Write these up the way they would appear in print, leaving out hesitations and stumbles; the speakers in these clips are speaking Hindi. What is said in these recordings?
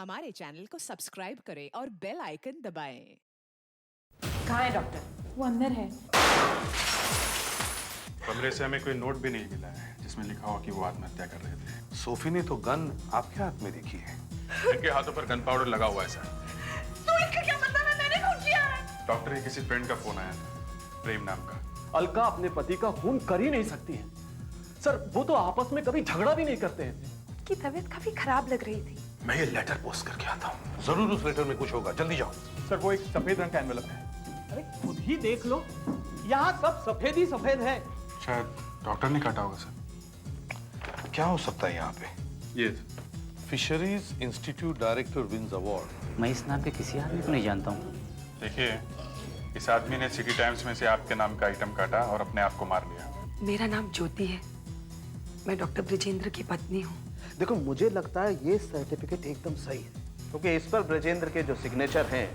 हमारे चैनल को सब्सक्राइब करें और बेल आइकन दबाएं। कहाँ है डॉक्टर? वो अंदर है। कमरे से हमें कोई नोट भी नहीं मिला है जिसमें लिखा हो कि वो आत्महत्या कर रहे थे। सोफी ने तो गन आपके हाथ में देखी है। इनके हाथों पर गन पाउडर लगा हुआ है सर। तो इसका क्या मतलब है? मैंने खून किया है। डॉक्टर के किसी फ्रेंड का फोन आया था, प्रेम नाम का। अलका अपने पति का खून कर ही नहीं सकती है सर। वो तो आपस में कभी झगड़ा भी नहीं करते हैं। उसकी तबीयत काफी खराब लग रही थी। मैं ये लेटर पोस्ट करके आता हूँ, जरूर उस लेटर में कुछ होगा। जल्दी जाओ। सर वो एक सफेद रंग का एनवेलप है। अरे खुद ही देख लो, यहाँ सब सफेद ही सफेद है। शायद डॉक्टर ने काटा होगा सर। क्या हो सकता है यहाँ पे? ये fisheries institute director wins award. मैं इस नाम के किसी आदमी को नहीं जानता हूँ। देखिए, इस आदमी ने सिटी टाइम्स में से आपके नाम का आइटम काटा और अपने आप को मार लिया। मेरा नाम ज्योति है। मैं डॉक्टर ब्रिजेंद्र की पत्नी हूँ। देखो, मुझे लगता है ये सर्टिफिकेट एकदम सही है, क्योंकि इस पर ब्रजेंद्र के जो सिग्नेचर हैं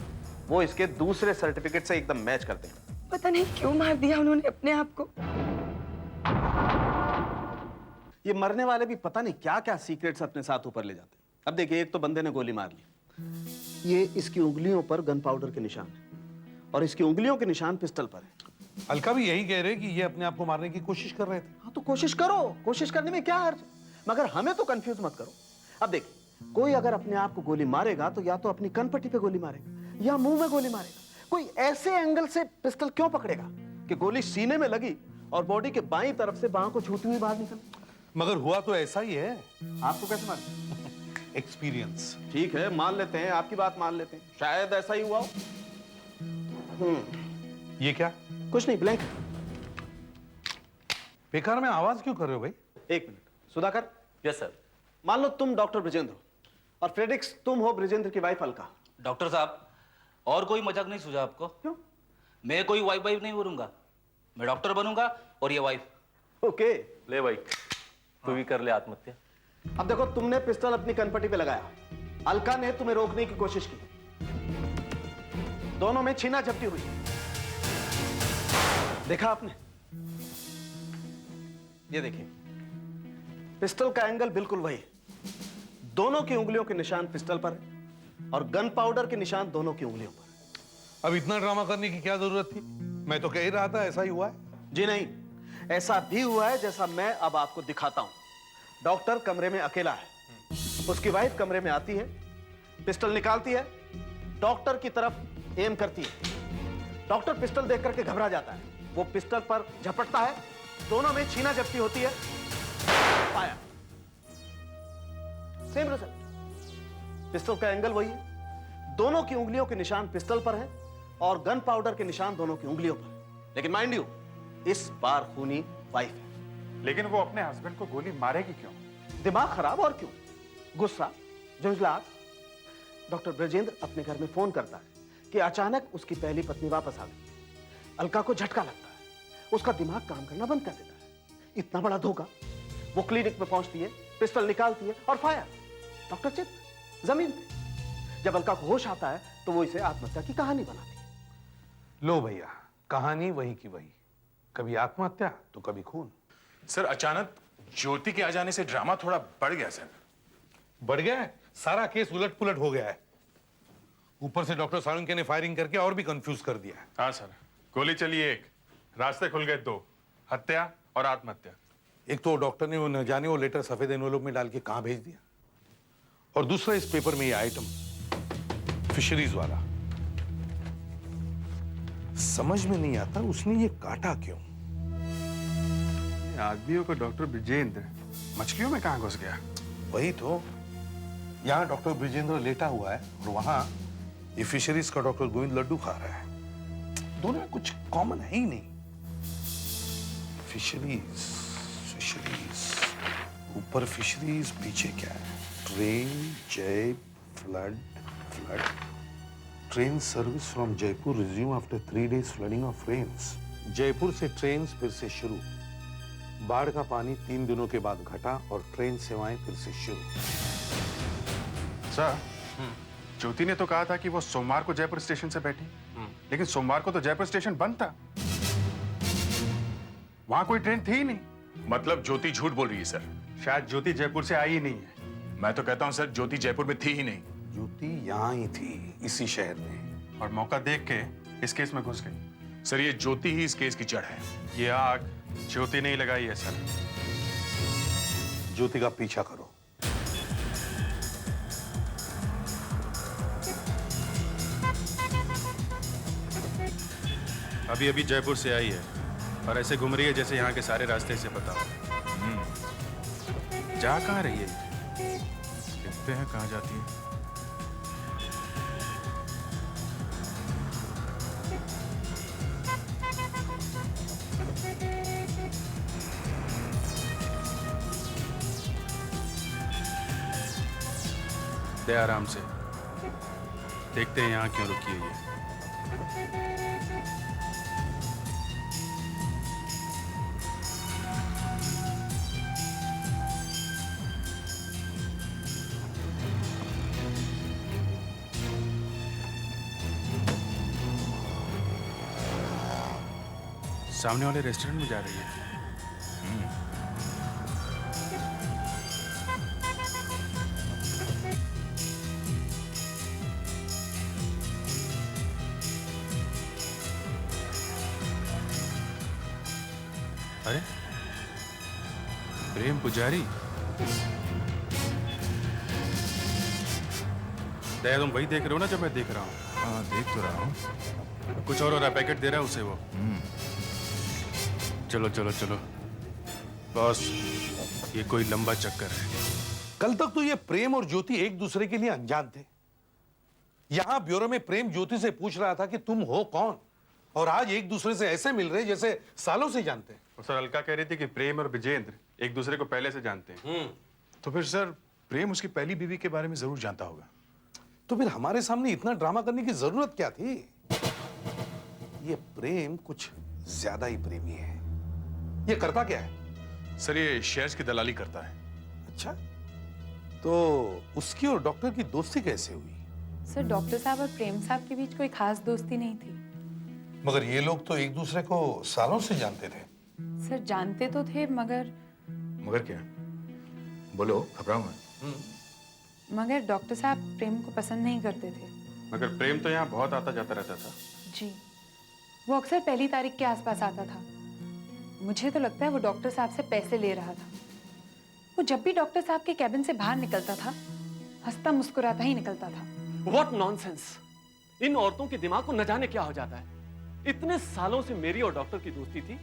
वो इसके दूसरे सर्टिफिकेट से एकदम मैच करते हैं। पता नहीं क्यों मार दिया उन्होंने अपने आप को। ये मरने वाले भी पता नहीं क्या क्या सीक्रेट्स अपने साथ ऊपर ले जाते हैं। अब देखिए, एक तो बंदे ने गोली मार ली, ये इसकी उंगलियों पर गन पाउडर के निशान है और इसकी उंगलियों के निशान पिस्टल पर है। अलका भी यही कह रहे कि ये अपने आप को मारने की कोशिश कर रहे थे। हाँ तो कोशिश करो, कोशिश करने में क्या हर्ज, मगर हमें तो कंफ्यूज मत करो। अब देखिए, कोई अगर अपने आप को गोली मारेगा तो या तो अपनी कनपट्टी पे गोली मारेगा या मुंह में गोली मारेगा। कोई ऐसे एंगल से पिस्टल क्यों पकड़ेगा कि गोली सीने में लगी और बॉडी के बाईं तरफ से बाह को छूती हुई बाहर निकल। मगर हुआ तो ऐसा ही है। आपको कैसे मालूम? एक्सपीरियंस। ठीक है, मान लेते हैं, आपकी बात मान लेते हैं, शायद ऐसा ही हुआ हो। ये क्या? कुछ नहीं, ब्लैंक। बेकार में आवाज क्यों कर रहे हो भाई? एक मिनट, सुधाकर। Yes sir. मान लो तुम डॉक्टर ब्रिजेंद्र हो और फ्रेडिक्स तुम हो ब्रिजेंद्र की वाइफ अलका। डॉक्टर साहब, और कोई मजाक नहीं सूझा आपको? क्यों? मैं कोई वाइफ नहीं बनूंगा, मैं डॉक्टर बनूंगा और ये वाइफ। ओके। ले भाई, तू भी कर ले आत्महत्या। अब देखो, तुमने पिस्टल अपनी कनपट्टी पे लगाया, अलका ने तुम्हें रोकने की कोशिश की, दोनों में छीना झपटी हुई। देखा आपने? ये देखिए, पिस्टल का एंगल बिल्कुल वही है। दोनों की उंगलियों के निशान पिस्टल पर है और गन पाउडर के निशान दोनों की उंगलियों पर है। अब इतना ड्रामा करने की क्या जरूरत थी? मैं तो कह ही रहा था ऐसा ही हुआ है। जी नहीं, ऐसा भी हुआ है जैसा मैं अब आपको दिखाता हूं। डॉक्टर कमरे में अकेला है, उसकी वाइफ कमरे में आती है, पिस्टल निकालती है, डॉक्टर की तरफ एम करती है। डॉक्टर पिस्टल देख करके घबरा जाता है, वो पिस्टल पर झपटता है, दोनों में छीना झपटी होती है, फायर। Same result. पिस्टल का एंगल वही है, दोनों की उंगलियों के निशान पिस्टल पर हैं और गन पाउडर के निशान दोनों की उंगलियों पर। लेकिन माइंड यू, इस बार खूनी वाइफ है। लेकिन वो अपने हस्बैंड को गोली मारेगी क्यों? दिमाग खराब और क्यों? गुस्सा, झुंझलाहट। डॉक्टर ब्रजेंद्र अपने घर में फोन करता है कि अचानक उसकी पहली पत्नी वापस आ गई। अलका को झटका लगता है, उसका दिमाग काम करना बंद कर देता है। इतना बड़ा धोखा। वो क्लिनिक में पहुंचती है, पिस्टल निकालती है और फायर। डॉक्टर चित जमीन पे। जब अलका को होश आता है तो वो इसे आत्महत्या की कहानी बनाती है। लो भैया, कहानी वही की वही, कभी आत्महत्या तो कभी खून। सर, अचानक ज्योति के आ जाने से ड्रामा थोड़ा बढ़ गया सर। बढ़ गया है, सारा केस उलट पुलट हो गया है। ऊपर से डॉक्टर साळुंखे ने फायरिंग करके और भी कंफ्यूज कर दिया है। हाँ सर, गोली चली एक, रास्ते खुल गए दो, हत्या और आत्महत्या। एक तो डॉक्टर ने वो न जाने वो लेटर सफेद एनवेलप में डाल के कहां भेज दिया, और दूसरा इस पेपर में ये आइटम फिशरीज वाला। समझ में नहीं आता उसने ये काटा क्यों। आदमियों को डॉक्टर ब्रिजेंद्र मछलियों में कहां घुस गया? वही तो, यहाँ डॉक्टर ब्रिजेंद्र लेटा हुआ है और वहां ये फिशरीज का डॉक्टर गोविंद लड्डू खा रहा है। दोनों में कुछ कॉमन है ही नहीं। फिशरीज फिशरीज, ऊपर फिशरीज, पीछे क्या है? ट्रेन, जय, flood, flood. Train service from Jaipur resume after 3 days flooding of rains. Jaipur से ट्रेन फिर से शुरू, बाढ़ का पानी 3 दिनों के बाद घटा और ट्रेन सेवाएं फिर से शुरू। सर, ज्योति ने तो कहा था कि वो सोमवार को जयपुर स्टेशन से बैठी, लेकिन सोमवार को तो जयपुर स्टेशन बंद था, वहां कोई ट्रेन थी ही नहीं। मतलब ज्योति झूठ बोल रही है सर? शायद ज्योति जयपुर से आई ही नहीं है। मैं तो कहता हूं सर, ज्योति जयपुर में थी ही नहीं। ज्योति यहाँ ही थी, इसी शहर में। और मौका देख के इस केस में घुस गई। सर ये ज्योति ही इस केस की जड़ है। ये आग ज्योति नहीं लगाई है सर। ज्योति का पीछा करो। अभी अभी जयपुर से आई है और ऐसे घूम रही है जैसे यहाँ के सारे रास्ते से पता हो। जा कहाँ रही है? देखते हैं कहाँ जाती है। दे आराम से, देखते हैं यहाँ क्यों रुकी है ये। सामने वाले रेस्टोरेंट में जा रही है। अरे प्रेम पुजारी, दया तुम वही देख रहे हो ना जब मैं देख रहा हूँ? हाँ देख तो रहा हूँ। कुछ और हो रहा है, पैकेट दे रहा है उसे वो। चलो चलो चलो बॉस, ये कोई लंबा चक्कर है। कल तक तो ये प्रेम और ज्योति एक दूसरे के लिए अनजान थे। यहां ब्यूरो में प्रेम ज्योति से पूछ रहा था कि तुम हो कौन, और आज एक दूसरे से ऐसे मिल रहे जैसे सालों से जानते हैं। और सर अलका कह रही थी कि प्रेम और विजेंद्र एक दूसरे को पहले से जानते हैं। तो फिर सर प्रेम उसकी पहली बीवी के बारे में जरूर जानता होगा। तो फिर हमारे सामने इतना ड्रामा करने की जरूरत क्या थी? ये प्रेम कुछ ज्यादा ही प्रेमी है। ये करता क्या है? सर ये शेयर्स की दलाली करता है। अच्छा, तो उसकी और डॉक्टर की दोस्ती कैसे हुई? सर डॉक्टर साहब और प्रेम साहब के बीच कोई खास दोस्ती नहीं थी। मगर ये लोग तो एक दूसरे को सालों से जानते थे। सर जानते तो थे मगर क्या? बोलो, घबराओ मत। मगर डॉक्टर साहब प्रेम को पसंद नहीं करते थे। मगर प्रेम तो यहाँ बहुत आता जाता रहता था। जी, वो अक्सर पहली तारीख के आसपास आता था। मुझे तो लगता है वो डॉक्टर साहब से पैसे ले रहा था। वो जब भी डॉक्टर साहब के कैबिन से बाहर निकलता था, हंसता मुस्कुराता ही निकलता था। What nonsense! इन औरतों के दिमाग को न जाने क्या हो जाता है। इतने सालों से मेरी और डॉक्टर की दोस्ती थी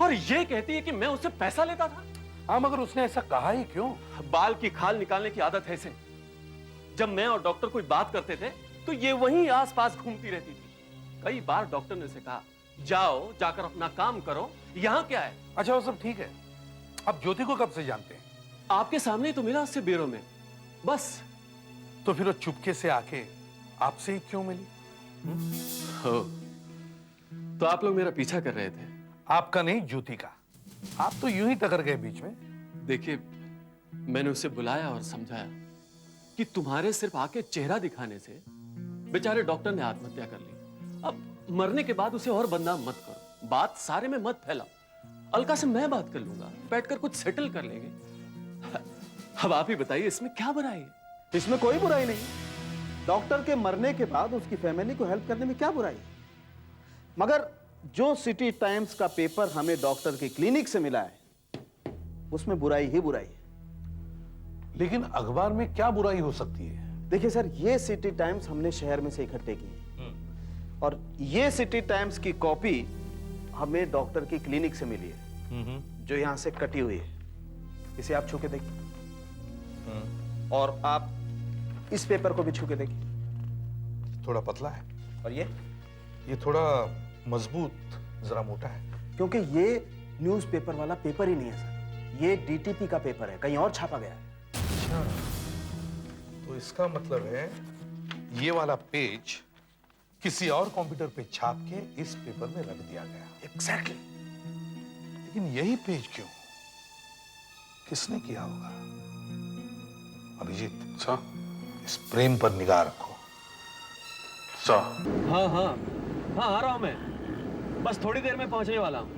और ये कहती है कि मैं उससे पैसा लेता था। हाँ, मगर उसने ऐसा कहा ही क्यों? बाल की खाल निकालने की आदत है इसे। जब मैं और डॉक्टर कोई बात करते थे तो ये वहीं आसपास घूमती रहती थी। कई बार डॉक्टर ने उसे कहा, जाओ जाकर अपना काम करो, यहाँ क्या है? अच्छा वो सब ठीक है, अब ज्योति को कब से जानते हैं? आपके सामने तो मिला उससे ब्यूरो में, बस। तो फिर वो चुपके से आके आपसे ही क्यों मिली? हो, तो आप लोग मेरा पीछा कर रहे थे? आपका नहीं, ज्योति का। आप तो यूं ही टकर गए बीच में। देखिए, मैंने उसे बुलाया और समझाया कि तुम्हारे सिर्फ आके चेहरा दिखाने से बेचारे डॉक्टर ने आत्महत्या कर ली। अब मरने के बाद उसे और बदनाम मत करो, बात सारे में मत फैलाओ। अलका से मैं बात कर लूंगा, बैठकर कुछ सेटल कर लेंगे। अब आप ही बताइए, इसमें क्या बुराई है? इसमें कोई बुराई नहीं। डॉक्टर के मरने के बाद उसकी फैमिली को हेल्प करने में क्या बुराई है? मगर जो सिटी टाइम्स का पेपर हमें डॉक्टर के क्लिनिक से मिला है, उसमें बुराई ही बुराई है। लेकिन अखबार में क्या बुराई हो सकती है? देखिए सर, ये सिटी टाइम्स हमने शहर में से इकट्ठे की है, और ये सिटी टाइम्स की कॉपी हमें डॉक्टर की क्लिनिक से मिली है, जो यहां से कटी हुई है। इसे आप छू के देखिए, और आप इस पेपर को भी छू के देखिए। थोड़ा पतला है, और ये थोड़ा मजबूत, जरा मोटा है। क्योंकि ये न्यूज़पेपर वाला पेपर ही नहीं है सर, ये डीटीपी का पेपर है, कहीं और छापा गया है। अच्छा, तो इसका मतलब है ये वाला पेज किसी और कंप्यूटर पे छाप के इस पेपर में रख दिया गया। एग्जैक्टली। लेकिन यही पेज क्यों? किसने किया होगा? अभिजीत, इस प्रेम पर निगाह रखो। हाँ हाँ हाँ, आ रहा हूं मैं, बस थोड़ी देर में पहुंचने वाला हूं।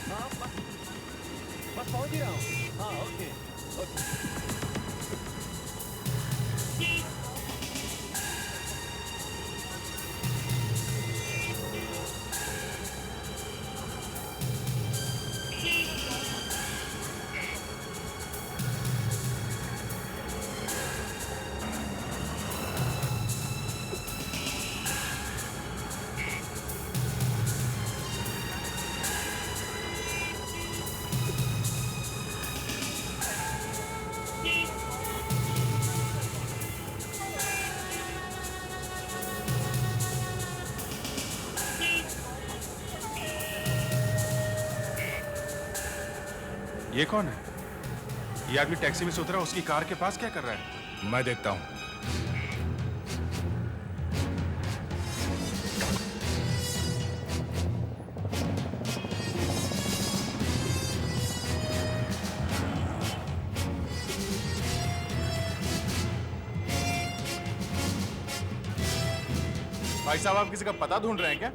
हाँ, बस पहुंच ही रहा हूं। हाँ, ओके। ये कौन है? ये आदमी टैक्सी में से उतरा, उसकी कार के पास क्या कर रहा है? मैं देखता हूं। भाई साहब, आप किसी का पता ढूंढ रहे हैं क्या?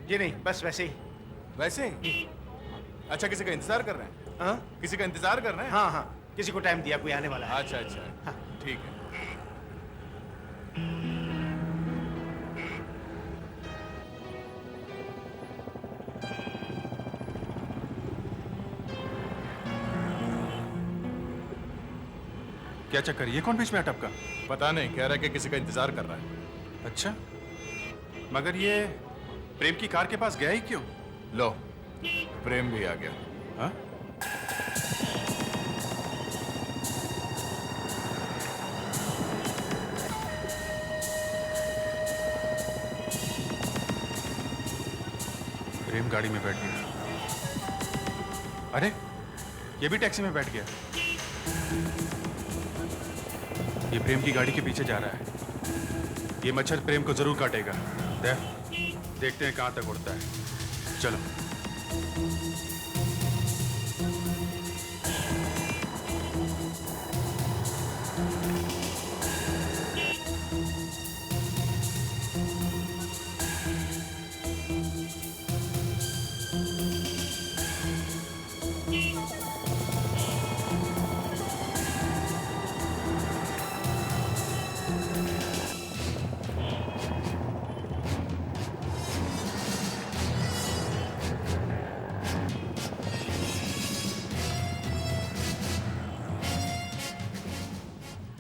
जी नहीं, बस वैसे ही। वैसे ही? अच्छा, किसी का इंतजार कर रहे हैं? हाँ किसी का इंतजार कर रहे हैं? हाँ हाँ, किसी को टाइम दिया, कोई आने वाला है। अच्छा अच्छा, ठीक है। क्या चक्कर? ये कौन बीच में अटपका? पता नहीं, कह रहा है कि किसी का इंतजार कर रहा है। अच्छा, मगर ये प्रेम की कार के पास गया ही क्यों? लो, प्रेम भी आ गया। हाँ? प्रेम गाड़ी में बैठ गया। अरे, ये भी टैक्सी में बैठ गया। ये प्रेम की गाड़ी के पीछे जा रहा है। ये मच्छर प्रेम को जरूर काटेगा। देखते हैं कहां तक उड़ता है। चलो।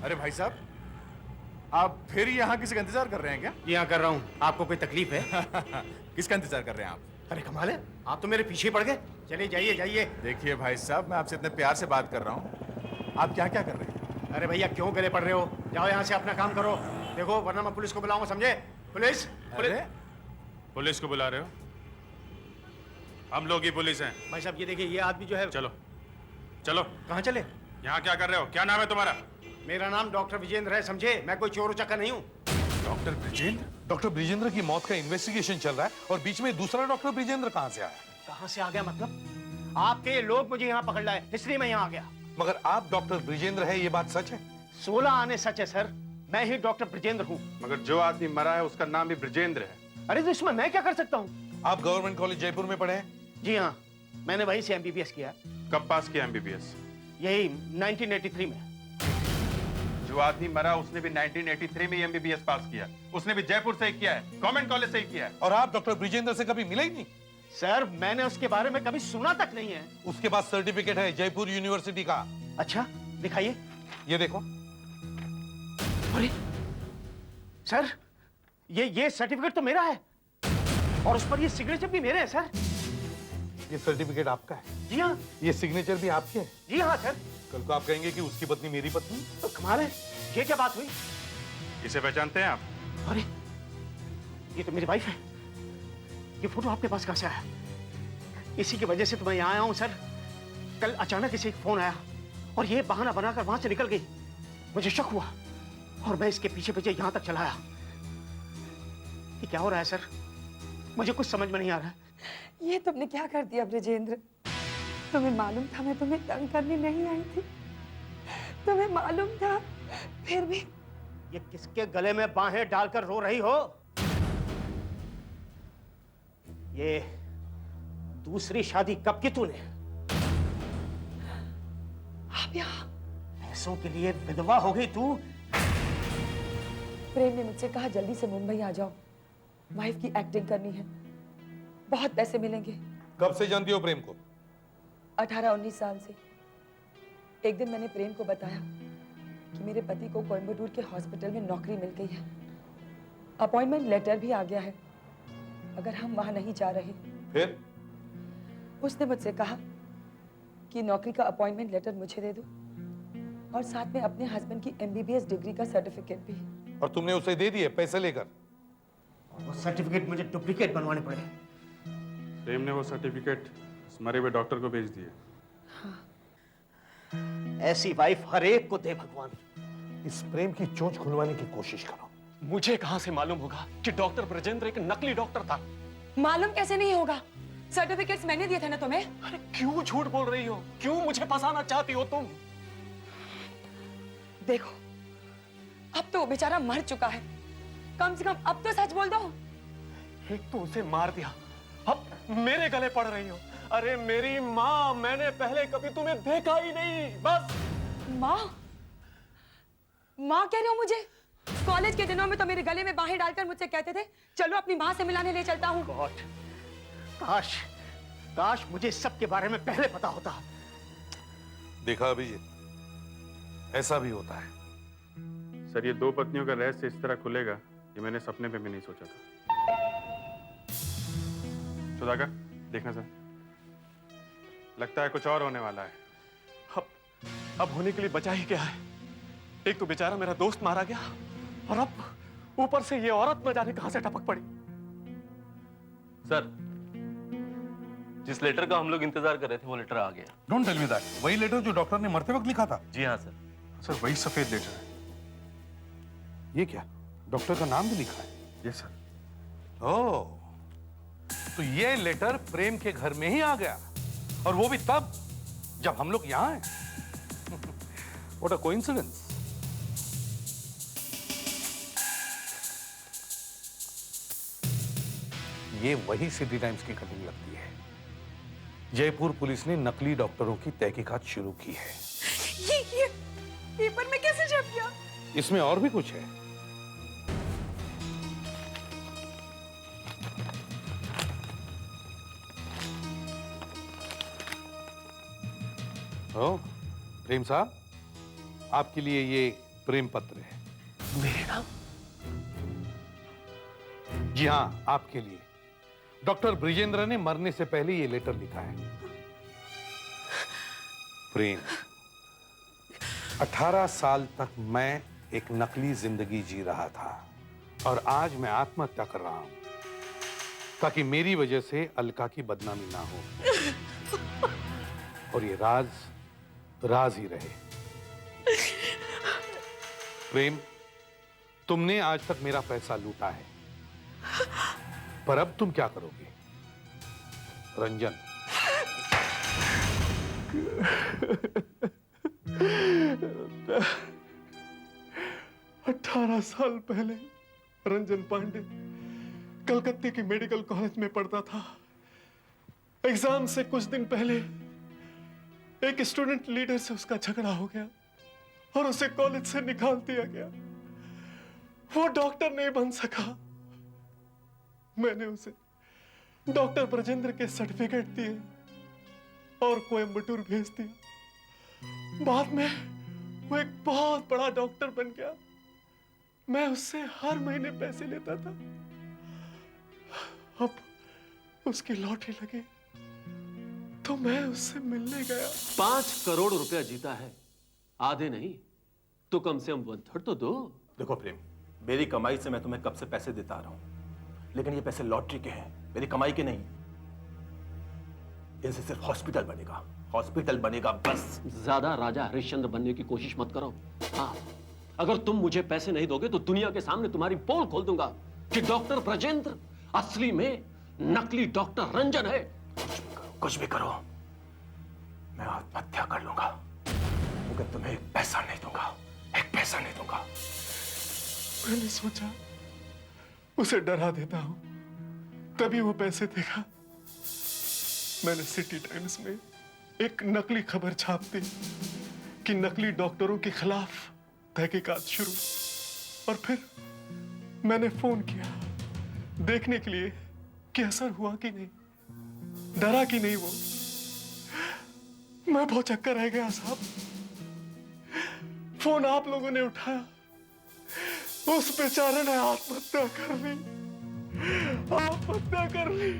अरे भाई साहब, आप फिर यहाँ किसी का इंतजार कर रहे हैं क्या? जी हाँ, कर रहा हूँ। आपको कोई तकलीफ है? किसका इंतजार कर रहे हैं आप? अरे कमाल है, आप तो मेरे पीछे पड़ गए। चलिए जाइए जाइए। देखिए भाई साहब, मैं आपसे इतने प्यार से बात कर रहा हूँ, आप क्या क्या कर रहे हैं? अरे भैया, क्यों गले पड़ रहे हो? जाओ यहाँ से, अपना काम करो। देखो, वरना मैं पुलिस को बुलाऊंगा, समझे? Police, police. अरे, पुलिस को बुला रहे हो? हम लोग ही पुलिस हैं। भाई साहब, ये देखिए, ये आदमी जो है। चलो चलो। कहाँ चले? यहाँ क्या कर रहे हो? क्या नाम है तुम्हारा? मेरा नाम डॉक्टर विजेंद्र है, समझे? मैं कोई चोर उचक्का नहीं हूँ। डॉक्टर ब्रिजेंद्र? डॉक्टर ब्रिजेंद्र की मौत का इन्वेस्टिगेशन चल रहा है और बीच में दूसरा डॉक्टर ब्रिजेंद्र कहां से आया? कहाँ से आ गया मतलब? आपके लोग मुझे यहाँ पकड़ लाए, इसलिए मैं यहाँ आ गया। मगर आप डॉक्टर ब्रिजेंद्र है, ये बात सच है? 16 आने सच है सर, मैं ही डॉक्टर ब्रिजेंद्र हूँ। मगर जो आदमी मरा है उसका नाम भी ब्रिजेंद्र है। अरे तो इसमें मैं क्या कर सकता हूँ? आप गवर्नमेंट कॉलेज जयपुर में पढ़े हैं? जी हाँ, मैंने वहीं से MBBS किया। कब पास किया MBBS? यही 1983 में। जो आदमी मरा उसने भी 1983 में MBBS पास किया। उसने भी जयपुर से ही किया है, गवर्नमेंट कॉलेज से ही किया है। और आप डॉक्टर ब्रिजेंद्र से कभी मिले ही नहीं? सर, मैंने उसके बारे में कभी सुना तक नहीं है। उसके पास सर्टिफिकेट है जयपुर यूनिवर्सिटी का। अच्छा, दिखाइए। ये देखो। अरे सर, ये सर्टिफिकेट तो मेरा है और उस पर ये सिग्नेचर भी मेरे हैं सर। ये सर्टिफिकेट आपका है? जी हाँ। ये सिग्नेचर भी आपके है? जी हाँ सर। कल को आप कहेंगे कि उसकी पत्नी मेरी पत्नी? तो कमाल है, ये क्या बात हुई? इसे पहचानते हैं आप? अरे, ये तो मेरी वाइफ है। ये फोटो आपके पास कहाँ से आया? इसी की वजह से तो मैं यहाँ आया हूँ सर। कल अचानक इसे एक फोन आया और ये बहाना बनाकर वहां से निकल गई। मुझे शक हुआ और मैं इसके पीछे पीछे यहाँ तक चला आया। ये क्या हो रहा है सर? मुझे कुछ समझ में नहीं आ रहा है। ये तुमने क्या कर दिया ब्रिजेंद्र? तुम्हें मालूम था मैं तुम्हें तंग करने नहीं आई थी? तुम्हें मालूम था, फिर भी? ये किसके गले में बाहें डालकर रो रही हो? ये दूसरी शादी कब की तूने? आप यहाँ? पैसों के लिए विधवा हो गई तू? प्रेम ने मुझसे कहा जल्दी से मुंबई आ जाओ, वाइफ की एक्टिंग करनी है, बहुत पैसे मिलेंगे। कब से जानती हो प्रेम को? 18-19 साल से। एक दिन मैंने प्रेम को बताया कि मेरे पति को कोयम्बटूर के हॉस्पिटल में नौकरी मिल गई है, अपॉइंटमेंट लेटर भी आ गया है, अगर हम वहां नहीं जा रहे। फिर? उसने मुझसे कहा कि नौकरी का अपॉइंटमेंट लेटर मुझे दे दो और साथ में अपने हस्बैंड की MBBS डिग्री का सर्टिफिकेट भी। और तुमने उसे दे दिए पैसे लेकर? वो सर्टिफिकेट मुझे डुप्लीकेट बनवाने पड़े। प्रेम ने वो सर्टिफिकेट मरे हुए डॉक्टर को भेज दिए। हाँ। ऐसी वाइफ हर एक को दे भगवान। इस प्रेम की चोंच खुलवाने की कोशिश करो। मुझे कहां से मालूम होगा कि डॉक्टर ब्रजेंद्र एक नकली डॉक्टर था? मालूम कैसे नहीं होगा? सर्टिफिकेट्स मैंने दिए थे ना तुम्हें। अरे क्यों झूठ बोल रही हो? क्यों मुझे फंसाना चाहती हो तुम? देखो, अब तो वो बेचारा मर चुका है, कम से कम अब तो सच बोल दो। एक तो उसे मार दिया, अब मेरे गले पड़ रही हो। अरे मेरी माँ, मैंने पहले कभी तुम्हें देखा ही नहीं। बस माँ? माँ कह रहे हो मुझे? कॉलेज के दिनों में तो मेरे गले में बाहें डालकर मुझसे कहते थे चलो अपनी माँ से मिलाने ले चलता हूँ। गॉड, काश काश मुझे सबके बारे में पहले पता होता। देखा अभिजीत, ऐसा भी होता है। सर, ये 2 पत्नियों का रहस्य इस तरह खुलेगा ये मैंने सपने में भी नहीं सोचा था। सुधाकर, देखना सर, लगता है कुछ और होने वाला है। अब होने के लिए बचा ही क्या है? एक तो बेचारा मेरा दोस्त मारा गया और अब ऊपर से ये औरत न जाने कहां से टपक पड़ी। सर, जिस लेटर का हम लोग इंतजार कर रहे थे वो लेटर आ गया। Don't tell me that. वही लेटर जो डॉक्टर ने मरते वक्त लिखा था? जी हाँ सर। सर, वही सफेद लेटर है। ये क्या, डॉक्टर का नाम भी लिखा है? Yes sir. ओह, तो ये लेटर प्रेम के घर में ही आ गया, और वो भी तब जब हम लोग यहां हैं। What a coincidence. ये वही सिटी टाइम्स की कटिंग लगती है। जयपुर पुलिस ने नकली डॉक्टरों की तहकीकात शुरू की है। ये पेपर में कैसे छप गया? इसमें और भी कुछ है। ओ, प्रेम साहब, आपके लिए ये प्रेम पत्र है। मेरे नाम? जी हाँ, आपके लिए। डॉक्टर ब्रिजेंद्र ने मरने से पहले ये लेटर लिखा है। प्रेम, 18 साल तक मैं एक नकली जिंदगी जी रहा था और आज मैं आत्महत्या कर रहा हूं ताकि मेरी वजह से अलका की बदनामी ना हो और ये राज राज ही रहे। प्रेम, तुमने आज तक मेरा पैसा लूटा है, पर अब तुम क्या करोगे? रंजन, 18 साल पहले रंजन पांडे कलकत्ते के मेडिकल कॉलेज में पढ़ता था। एग्जाम से कुछ दिन पहले एक स्टूडेंट लीडर से उसका झगड़ा हो गया और उसे कॉलेज से निकाल दिया गया। वो डॉक्टर नहीं बन सका। मैंने उसे डॉक्टर ब्रजेंद्र के सर्टिफिकेट दिए और कोयम्बटूर भेज दिया। बाद में वो एक बहुत बड़ा डॉक्टर बन गया। मैं उससे हर महीने पैसे लेता था। अब उसकी लॉटरी लगी तो मैं उससे मिलने गया। 5 करोड़ रुपया जीता है, आधे नहीं तो कम से कम 1/3 तो दो। देखो प्रेम, मेरी कमाई से मैं तुम्हें कब से पैसे देता आ रहा हूं, लेकिन ये पैसे लॉटरी के हैं, मेरी कमाई के नहीं। इनसे सिर्फ हॉस्पिटल बनेगा, हॉस्पिटल बनेगा बस। ज्यादा राजा हरिश्चंद्र बनने की कोशिश मत करो। हाँ, अगर तुम मुझे पैसे नहीं दोगे तो दुनिया के सामने तुम्हारी पोल खोल दूंगा कि डॉक्टर ब्रजेंद्र असली में नकली डॉक्टर रंजन है। कुछ भी करो, मैं आत्महत्या कर लूंगा, मगर तुम्हें एक पैसा नहीं दूंगा, एक पैसा नहीं दूंगा। मैंने सोचा उसे डरा देता हूं, तभी वो पैसे देगा। मैंने सिटी टाइम्स में एक नकली खबर छाप दी कि नकली डॉक्टरों के खिलाफ तहकीकात शुरू, और फिर मैंने फोन किया देखने के लिए कि असर हुआ कि नहीं, डरा कि नहीं। वो मैं बहुत चक्कर रह गया साहब। फोन आप लोगों ने उठाया, उस बेचारे ने आत्महत्या कर ली, आत्महत्या कर ली।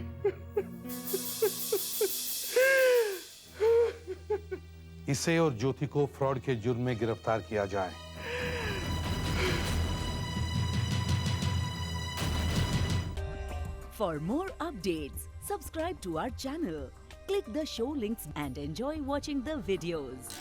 इसे और ज्योति को फ्रॉड के जुर्म में गिरफ्तार किया जाए। For more updates, subscribe to our channel, click the show links and enjoy watching the videos.